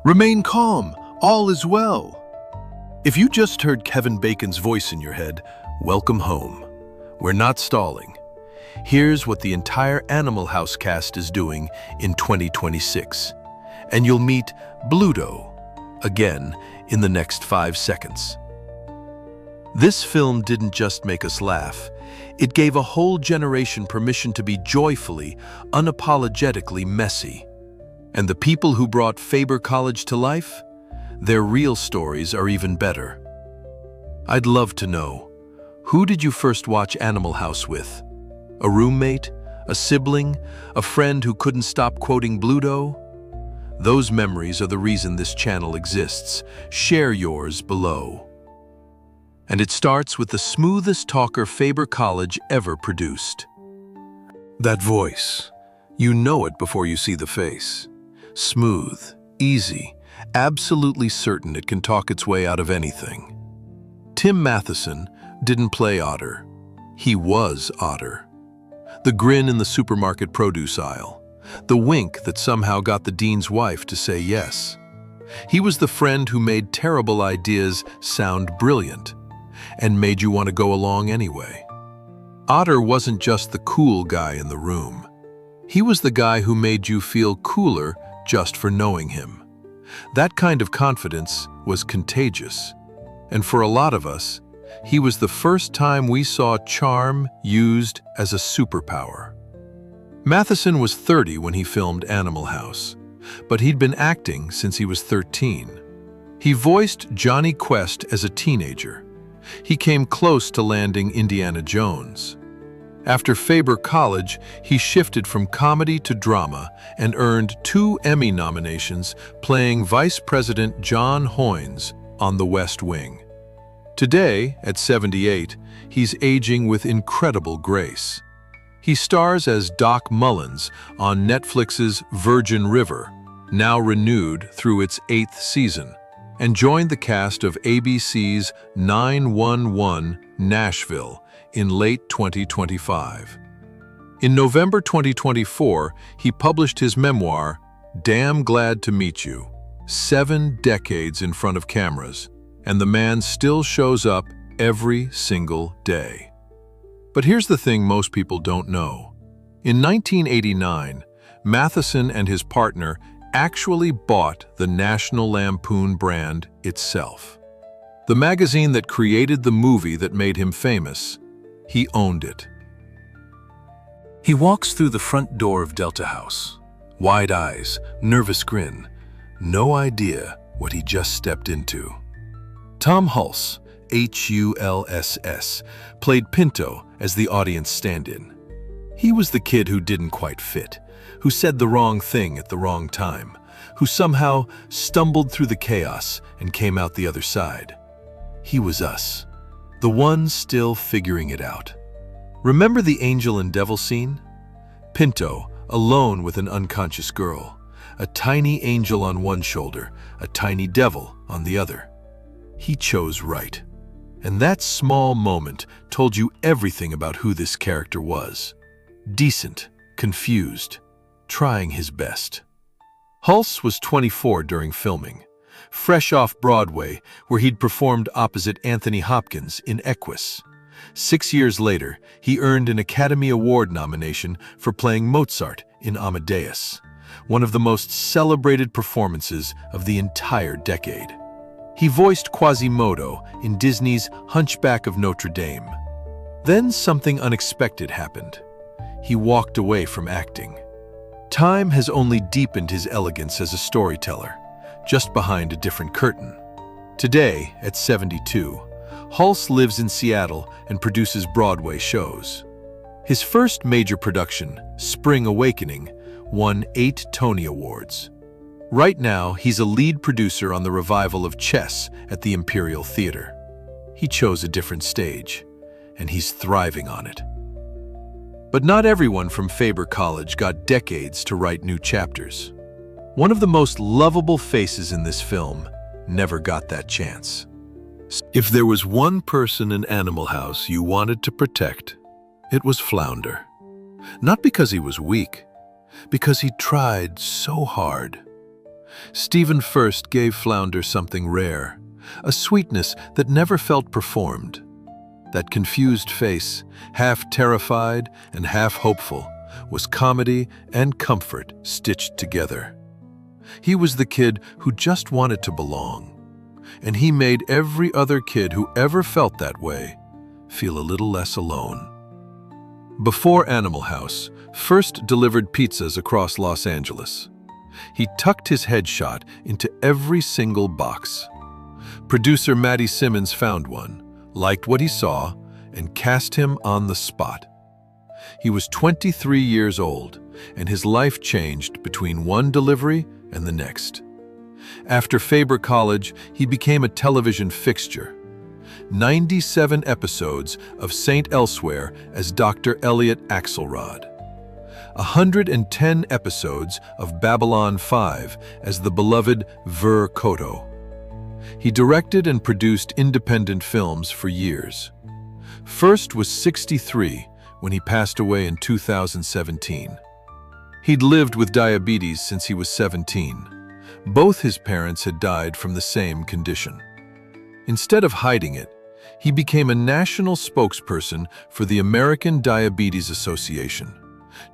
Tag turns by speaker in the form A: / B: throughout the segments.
A: Remain calm, all is well. If you just heard Kevin Bacon's voice in your head, welcome home. We're not stalling. Here's what the entire Animal House cast is doing in 2026. And you'll meet Bluto again in the next 5 seconds. This film didn't just make us laugh. It gave a whole generation permission to be joyfully, unapologetically messy. And the people who brought Faber College to life? Their real stories are even better. I'd love to know, who did you first watch Animal House with? A roommate? A sibling? A friend who couldn't stop quoting Bluto? Those memories are the reason this channel exists. Share yours below. And it starts with the smoothest talker Faber College ever produced. That voice, you know it before you see the face. Smooth, easy, absolutely certain it can talk its way out of anything. Tim Matheson didn't play Otter. He was Otter. The grin in the supermarket produce aisle. The wink that somehow got the dean's wife to say yes. He was the friend who made terrible ideas sound brilliant and made you want to go along anyway. Otter wasn't just the cool guy in the room. He was the guy who made you feel cooler just for knowing him. That kind of confidence was contagious. And for a lot of us, he was the first time we saw charm used as a superpower. Matheson was 30 when he filmed Animal House, but he'd been acting since he was 13. He voiced Johnny Quest as a teenager. He came close to landing Indiana Jones. After Faber College, he shifted from comedy to drama and earned 2 Emmy nominations playing Vice President John Hoynes on The West Wing. Today, at 78, he's aging with incredible grace. He stars as Doc Mullins on Netflix's Virgin River, now renewed through its 8th season, and joined the cast of ABC's 911 Nashville in late 2025. In November 2024, he published his memoir, Damn Glad to Meet You, 7 decades in front of cameras, and the man still shows up every single day. But here's the thing most people don't know. In 1989, Matheson and his partner actually bought the National Lampoon brand itself. The magazine that created the movie that made him famous. He owned it. He walks through the front door of Delta House. Wide eyes, nervous grin. No idea what he just stepped into. Tom Hulce, H-U-L-S-S, played Pinto as the audience stand-in. He was the kid who didn't quite fit, who said the wrong thing at the wrong time, who somehow stumbled through the chaos and came out the other side. He was us. The one still figuring it out. Remember the angel and devil scene? Pinto, alone with an unconscious girl. A tiny angel on one shoulder, a tiny devil on the other. He chose right. And that small moment told you everything about who this character was. Decent, confused, trying his best. Hulce was 24 during filming. Fresh off Broadway, where he'd performed opposite Anthony Hopkins in Equus. 6 years later, he earned an Academy Award nomination for playing Mozart in Amadeus, one of the most celebrated performances of the entire decade. He voiced Quasimodo in Disney's Hunchback of Notre Dame. Then something unexpected happened. He walked away from acting. Time has only deepened his elegance as a storyteller, just behind a different curtain. Today, at 72, Hulce lives in Seattle and produces Broadway shows. His first major production, Spring Awakening, won 8 Tony Awards. Right now, he's a lead producer on the revival of Chess at the Imperial Theater. He chose a different stage, and he's thriving on it. But not everyone from Faber College got decades to write new chapters. One of the most lovable faces in this film never got that chance. If there was one person in Animal House you wanted to protect, it was Flounder. Not because he was weak, because he tried so hard. Stephen Furst gave Flounder something rare, a sweetness that never felt performed. That confused face, half terrified and half hopeful, was comedy and comfort stitched together. He was the kid who just wanted to belong, and he made every other kid who ever felt that way feel a little less alone. Before Animal House, Furst delivered pizzas across Los Angeles. He tucked his headshot into every single box. Producer Maddie Simmons found one, liked what he saw, and cast him on the spot. He was 23 years old, and his life changed between one delivery and the next. After Faber College, he became a television fixture. 97 episodes of Saint Elsewhere as Dr. Elliot Axelrod. 110 episodes of Babylon 5 as the beloved Ver Koto. He directed and produced independent films for years. Furst was 63 when he passed away in 2017. He'd lived with diabetes since he was 17. Both his parents had died from the same condition. Instead of hiding it, he became a national spokesperson for the American Diabetes Association,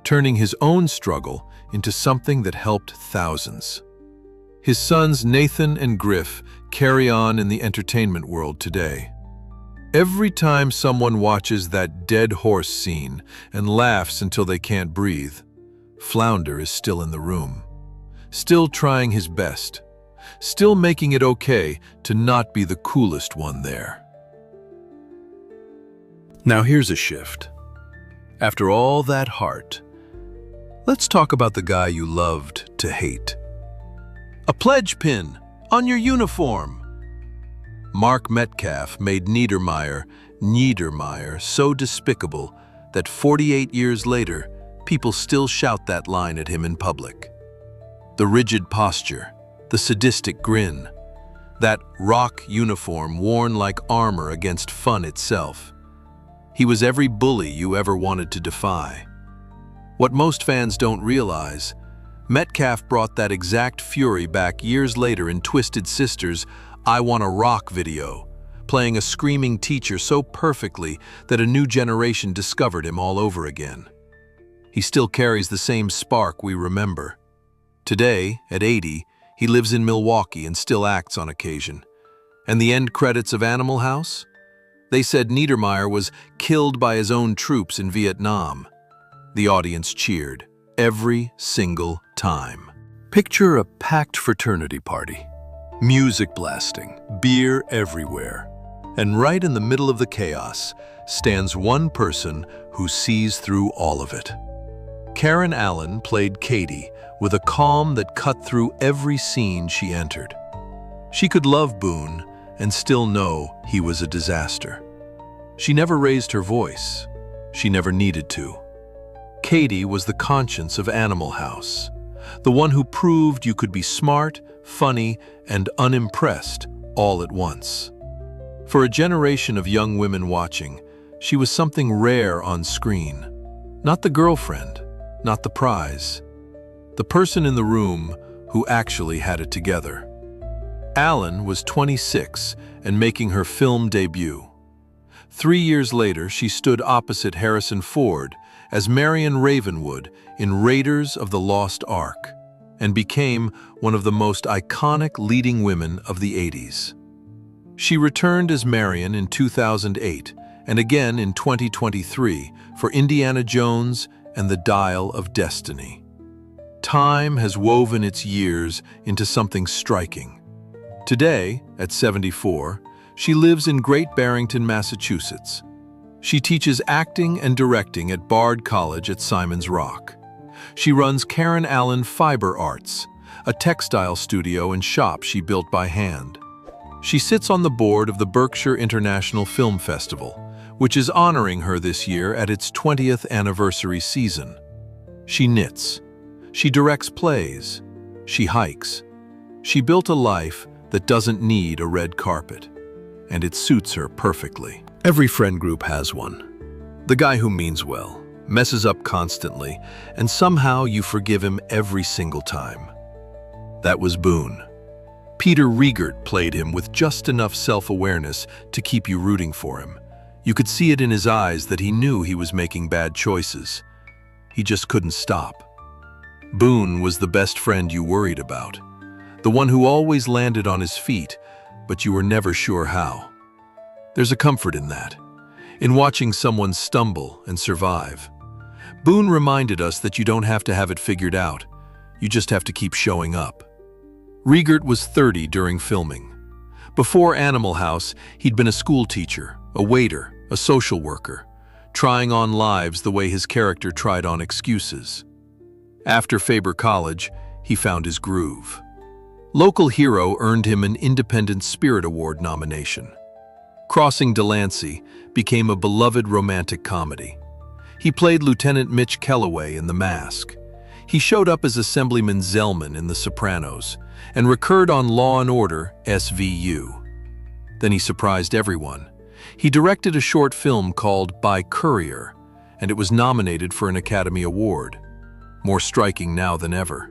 A: turning his own struggle into something that helped thousands. His sons Nathan and Griff carry on in the entertainment world today. Every time someone watches that dead horse scene and laughs until they can't breathe, Flounder is still in the room, still trying his best, still making it okay to not be the coolest one there. Now here's a shift. After all that heart, let's talk about the guy you loved to hate. A pledge pin on your uniform. Mark Metcalf made Neidermeyer so despicable that 48 years later, people still shout that line at him in public. The rigid posture, the sadistic grin, that rock uniform worn like armor against fun itself. He was every bully you ever wanted to defy. What most fans don't realize, Metcalf brought that exact fury back years later in Twisted Sister's I Wanna Rock video, playing a screaming teacher so perfectly that a new generation discovered him all over again. He still carries the same spark we remember. Today, at 80, he lives in Milwaukee and still acts on occasion. And the end credits of Animal House? They said Neidermeyer was killed by his own troops in Vietnam. The audience cheered, every single time. Picture a packed fraternity party. Music blasting, beer everywhere. And right in the middle of the chaos stands one person who sees through all of it. Karen Allen played Katie with a calm that cut through every scene she entered. She could love Boone and still know he was a disaster. She never raised her voice. She never needed to. Katie was the conscience of Animal House, the one who proved you could be smart, funny, and unimpressed all at once. For a generation of young women watching, she was something rare on screen. Not the girlfriend, not the prize. The person in the room who actually had it together. Allen was 26 and making her film debut. 3 years later, she stood opposite Harrison Ford as Marion Ravenwood in Raiders of the Lost Ark and became one of the most iconic leading women of the 80s. She returned as Marion in 2008 and again in 2023 for Indiana Jones and the Dial of Destiny. Time has woven its years into something striking. Today, at 74, she lives in Great Barrington, Massachusetts. She teaches acting and directing at Bard College at Simon's Rock. She runs Karen Allen Fiber Arts, a textile studio and shop she built by hand. She sits on the board of the Berkshire International Film Festival, which is honoring her this year at its 20th anniversary season. She knits. She directs plays. She hikes. She built a life that doesn't need a red carpet, and it suits her perfectly. Every friend group has one. The guy who means well, messes up constantly, and somehow you forgive him every single time. That was Boone. Peter Riegert played him with just enough self-awareness to keep you rooting for him. You could see it in his eyes that he knew he was making bad choices. He just couldn't stop. Boone was the best friend you worried about, the one who always landed on his feet, but you were never sure how. There's a comfort in that, in watching someone stumble and survive. Boone reminded us that you don't have to have it figured out. You just have to keep showing up. Riegert was 30 during filming. Before Animal House, he'd been a school teacher, a waiter, a social worker, trying on lives the way his character tried on excuses. After Faber College, he found his groove. Local Hero earned him an Independent Spirit Award nomination. Crossing Delancey became a beloved romantic comedy. He played Lieutenant Mitch Kellaway in The Mask. He showed up as Assemblyman Zellman in The Sopranos and recurred on Law & Order SVU. Then he surprised everyone. He directed a short film called By Courier, and it was nominated for an Academy Award. More striking now than ever.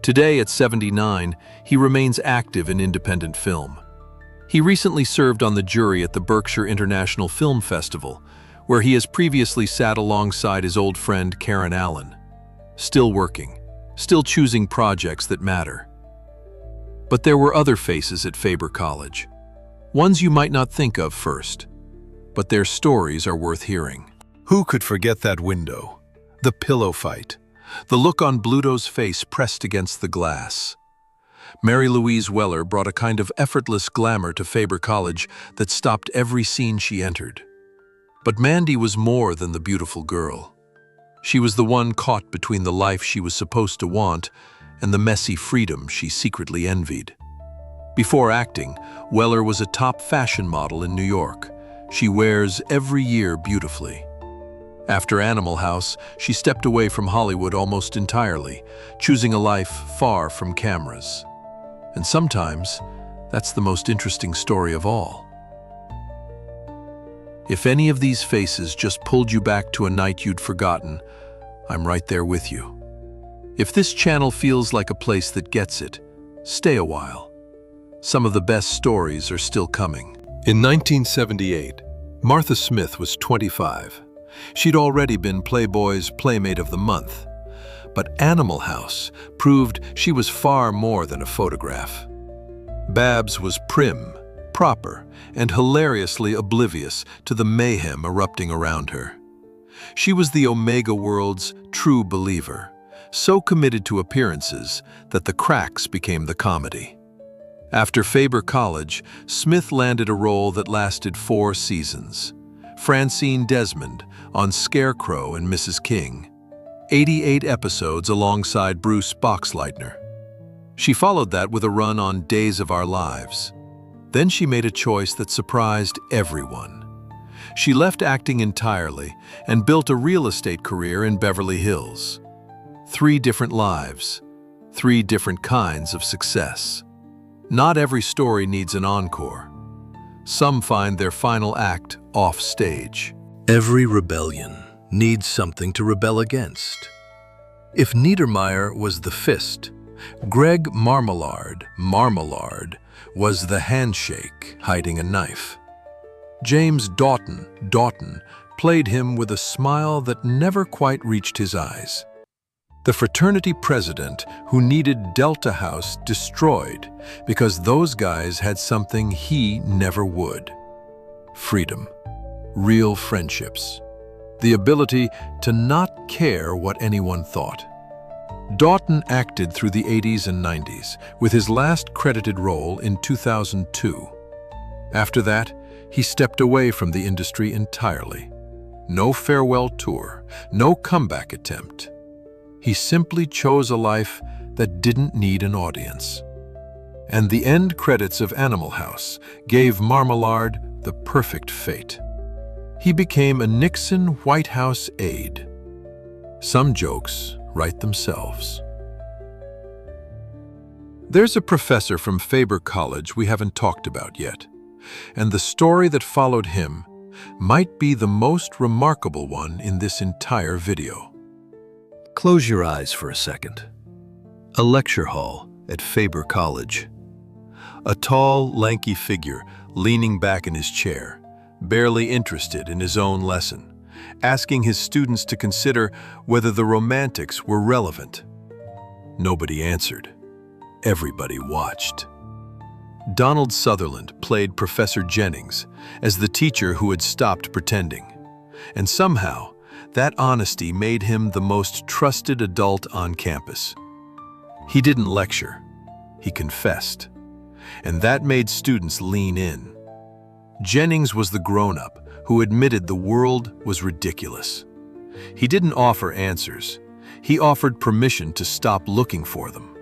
A: Today, at 79, he remains active in independent film. He recently served on the jury at the Berkshire International Film Festival, where he has previously sat alongside his old friend Karen Allen. Still working, still choosing projects that matter. But there were other faces at Faber College. Ones you might not think of first, but their stories are worth hearing. Who could forget that window? The pillow fight. The look on Bluto's face pressed against the glass. Mary Louise Weller brought a kind of effortless glamour to Faber College that stopped every scene she entered. But Mandy was more than the beautiful girl. She was the one caught between the life she was supposed to want and the messy freedom she secretly envied. Before acting, Weller was a top fashion model in New York. She wears every year beautifully. After Animal House, she stepped away from Hollywood almost entirely, choosing a life far from cameras. And sometimes, that's the most interesting story of all. If any of these faces just pulled you back to a night you'd forgotten, I'm right there with you. If this channel feels like a place that gets it, stay a while. Some of the best stories are still coming. In 1978, Martha Smith was 25. She'd already been Playboy's Playmate of the Month. But Animal House proved she was far more than a photograph. Babs was prim, proper, and hilariously oblivious to the mayhem erupting around her. She was the Omega world's true believer, so committed to appearances that the cracks became the comedy. After Faber College, Smith landed a role that lasted 4 seasons. Francine Desmond on Scarecrow and Mrs. King. 88 episodes alongside Bruce Boxleitner. She followed that with a run on Days of Our Lives. Then she made a choice that surprised everyone. She left acting entirely and built a real estate career in Beverly Hills. 3 different lives, 3 different kinds of success. Not every story needs an encore. Some find their final act off stage. Every rebellion needs something to rebel against. If Neidermeyer was the fist, Greg Marmalard was the handshake hiding a knife. James Daughton played him with a smile that never quite reached his eyes. The fraternity president who needed Delta House destroyed because those guys had something he never would. Freedom, real friendships, the ability to not care what anyone thought. Daughton acted through the 80s and 90s, with his last credited role in 2002. After that, he stepped away from the industry entirely. No farewell tour, no comeback attempt. He simply chose a life that didn't need an audience. And the end credits of Animal House gave Marmalard the perfect fate. He became a Nixon White House aide. Some jokes write themselves. There's a professor from Faber College we haven't talked about yet, and the story that followed him might be the most remarkable one in this entire video. Close your eyes for a second. A lecture hall at Faber College. A tall, lanky figure leaning back in his chair, barely interested in his own lesson, asking his students to consider whether the romantics were relevant. Nobody answered. Everybody watched. Donald Sutherland played Professor Jennings as the teacher who had stopped pretending, and somehow that honesty made him the most trusted adult on campus. He didn't lecture, he confessed, and that made students lean in. Jennings was the grown-up who admitted the world was ridiculous. He didn't offer answers, he offered permission to stop looking for them.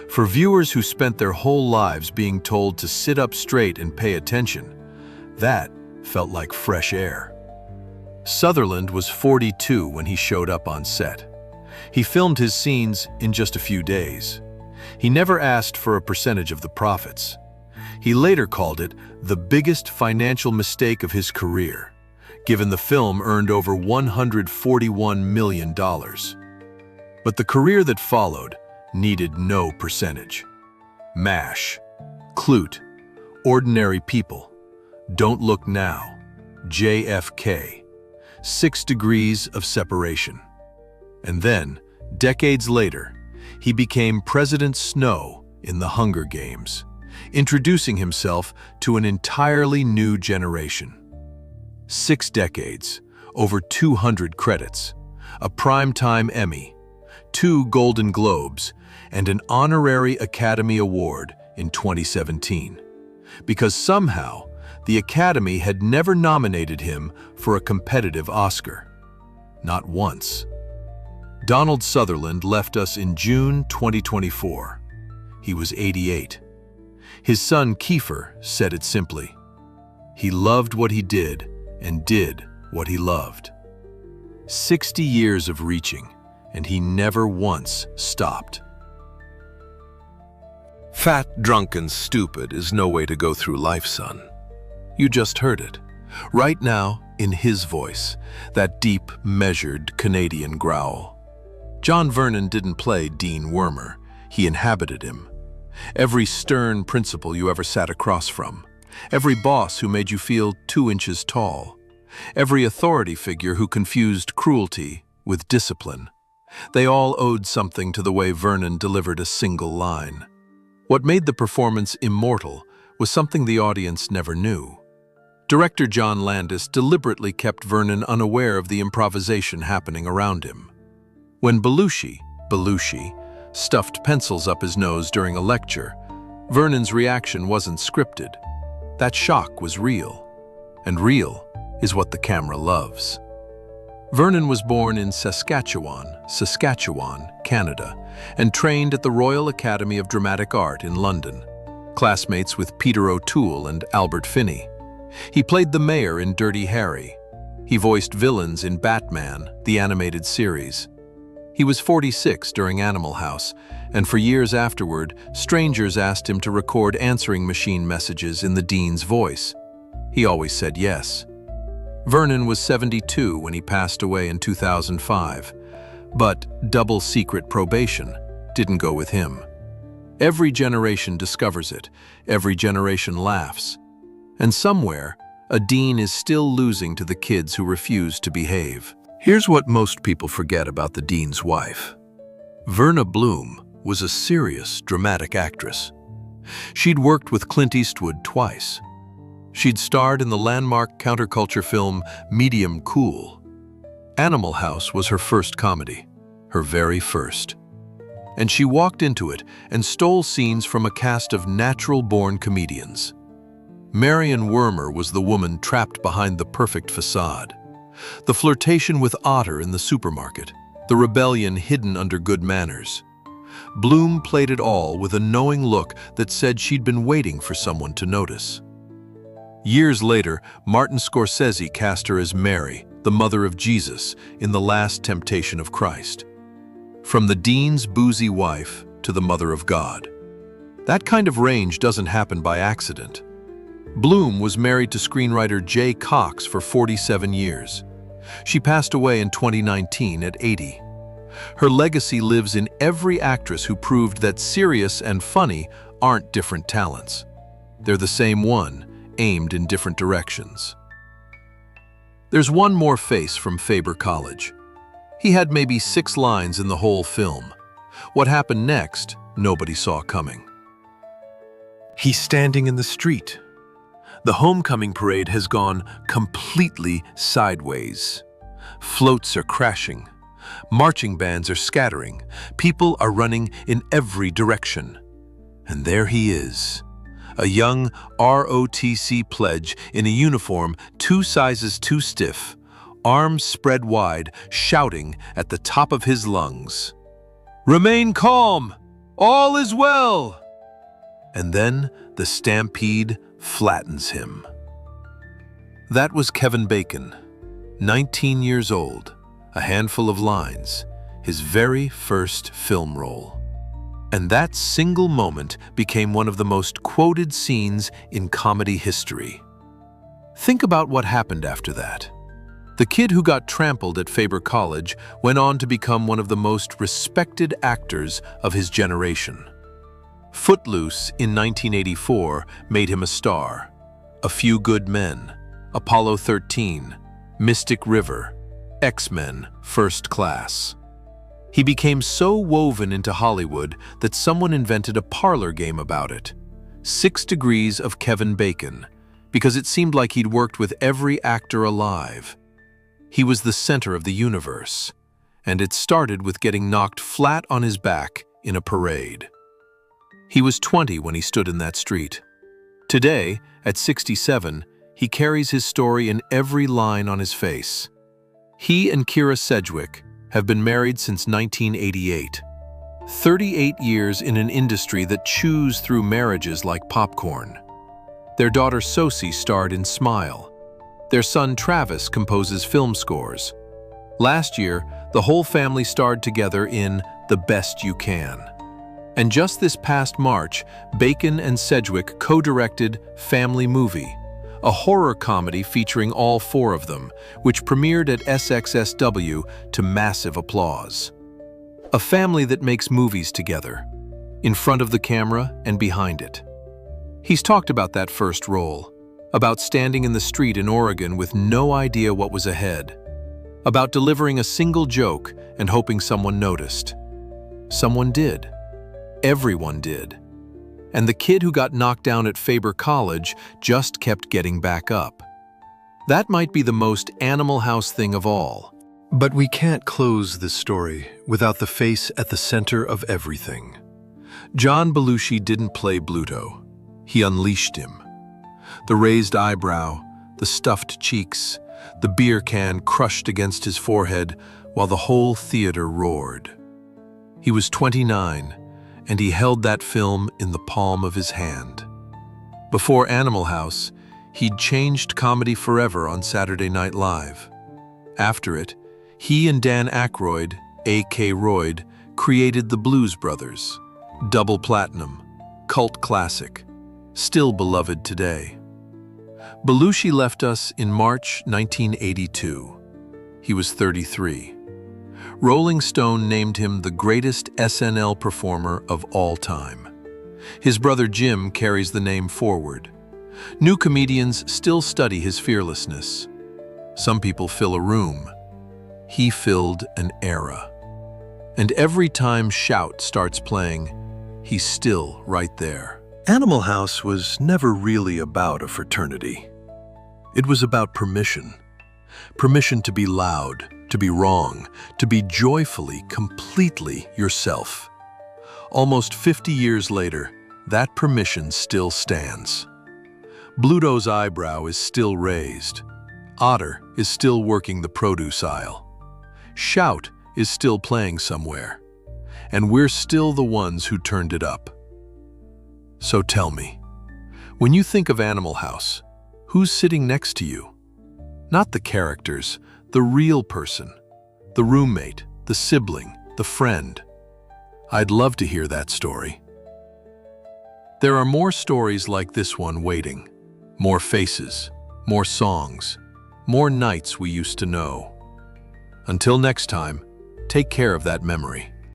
A: For viewers who spent their whole lives being told to sit up straight and pay attention, that felt like fresh air. Sutherland was 42 when he showed up on set. He filmed his scenes in just a few days. He never asked for a percentage of the profits. He later called it the biggest financial mistake of his career, given the film earned over $141 million. But the career that followed needed no percentage. MASH, Clute, Ordinary People, Don't Look Now, JFK, 6 Degrees of Separation. And then, decades later, he became President Snow in The Hunger Games, introducing himself to an entirely new generation. 6 decades, over 200 credits, a Primetime Emmy, 2 Golden Globes, and an honorary Academy Award in 2017, because somehow the Academy had never nominated him for a competitive Oscar. Not once. Donald Sutherland left us in June 2024. He was 88. His son Kiefer said it simply. He loved what he did and did what he loved. 60 years of reaching, and he never once stopped. Fat, drunk, and stupid is no way to go through life, son. You just heard it. Right now, in his voice, that deep, measured Canadian growl. John Vernon didn't play Dean Wormer, he inhabited him. Every stern principal you ever sat across from, every boss who made you feel 2 inches tall, every authority figure who confused cruelty with discipline, they all owed something to the way Vernon delivered a single line. What made the performance immortal was something the audience never knew. Director John Landis deliberately kept Vernon unaware of the improvisation happening around him. When Belushi, stuffed pencils up his nose during a lecture, Vernon's reaction wasn't scripted. That shock was real, and real is what the camera loves. Vernon was born in Saskatchewan, Canada, and trained at the Royal Academy of Dramatic Art in London, classmates with Peter O'Toole and Albert Finney. He played the mayor in Dirty Harry. He voiced villains in Batman, the animated series. He was 46 during Animal House, and for years afterward, strangers asked him to record answering machine messages in the Dean's voice. He always said yes. Vernon was 72 when he passed away in 2005, but double secret probation didn't go with him. Every generation discovers it, every generation laughs, and somewhere, a dean is still losing to the kids who refuse to behave. Here's what most people forget about the dean's wife. Verna Bloom was a serious, dramatic actress. She'd worked with Clint Eastwood twice. She'd starred in the landmark counterculture film Medium Cool. Animal House was her first comedy, her very first. And she walked into it and stole scenes from a cast of natural-born comedians. Marion Wormer was the woman trapped behind the perfect facade. The flirtation with Otter in the supermarket, the rebellion hidden under good manners. Bloom played it all with a knowing look that said she'd been waiting for someone to notice. Years later, Martin Scorsese cast her as Mary, the mother of Jesus, in The Last Temptation of Christ. From the dean's boozy wife to the mother of God. That kind of range doesn't happen by accident. Bloom was married to screenwriter Jay Cox for 47 years. She passed away in 2019 at 80. Her legacy lives in every actress who proved that serious and funny aren't different talents. They're the same one, aimed in different directions. There's one more face from Faber College. He had maybe 6 lines in the whole film. What happened next, nobody saw coming. He's standing in the street. The homecoming parade has gone completely sideways. Floats are crashing. Marching bands are scattering. People are running in every direction. And there he is, a young ROTC pledge in a uniform 2 sizes too stiff, arms spread wide, shouting at the top of his lungs, "Remain calm! All is well!" And then the stampede flattens him. That was Kevin Bacon, 19 years old, a handful of lines, his very first film role. And that single moment became one of the most quoted scenes in comedy history. Think about what happened after that. The kid who got trampled at Faber College went on to become one of the most respected actors of his generation. Footloose in 1984 made him a star. A Few Good Men, Apollo 13, Mystic River, X-Men, First Class. He became so woven into Hollywood that someone invented a parlor game about it, 6 Degrees of Kevin Bacon, because it seemed like he'd worked with every actor alive. He was the center of the universe, and it started with getting knocked flat on his back in a parade. He was 20 when he stood in that street. Today, at 67, he carries his story in every line on his face. He and Kira Sedgwick have been married since 1988. 38 years in an industry that chews through marriages like popcorn. Their daughter Sosie starred in Smile. Their son Travis composes film scores. Last year, the whole family starred together in The Best You Can. And just this past March, Bacon and Sedgwick co-directed Family Movie, a horror comedy featuring all 4 of them, which premiered at SXSW to massive applause. A family that makes movies together, in front of the camera and behind it. He's talked about that first role, about standing in the street in Oregon with no idea what was ahead, about delivering a single joke and hoping someone noticed. Someone did. Everyone did. And the kid who got knocked down at Faber College just kept getting back up. That might be the most Animal House thing of all. But we can't close this story without the face at the center of everything. John Belushi didn't play Bluto. He unleashed him. The raised eyebrow, the stuffed cheeks, the beer can crushed against his forehead while the whole theater roared. He was 29, and he held that film in the palm of his hand. Before Animal House, he'd changed comedy forever on Saturday Night Live. After it, he and Dan Aykroyd, A.K. Royd, created the Blues Brothers, double platinum, cult classic, still beloved today. Belushi left us in March 1982. He was 33. Rolling Stone named him the greatest SNL performer of all time. His brother Jim carries the name forward. New comedians still study his fearlessness. Some people fill a room. He filled an era. And every time Shout starts playing, he's still right there. Animal House was never really about a fraternity. It was about permission. Permission to be loud, to be wrong, to be joyfully, completely yourself. Almost 50 years later, that permission still stands. Bluto's eyebrow is still raised. Otter is still working the produce aisle. Shout is still playing somewhere. And we're still the ones who turned it up. So tell me, when you think of Animal House, who's sitting next to you? Not the characters, the real person, the roommate, the sibling, the friend. I'd love to hear that story. There are more stories like this one waiting. More faces, more songs, more nights we used to know. Until next time, Take care of that memory.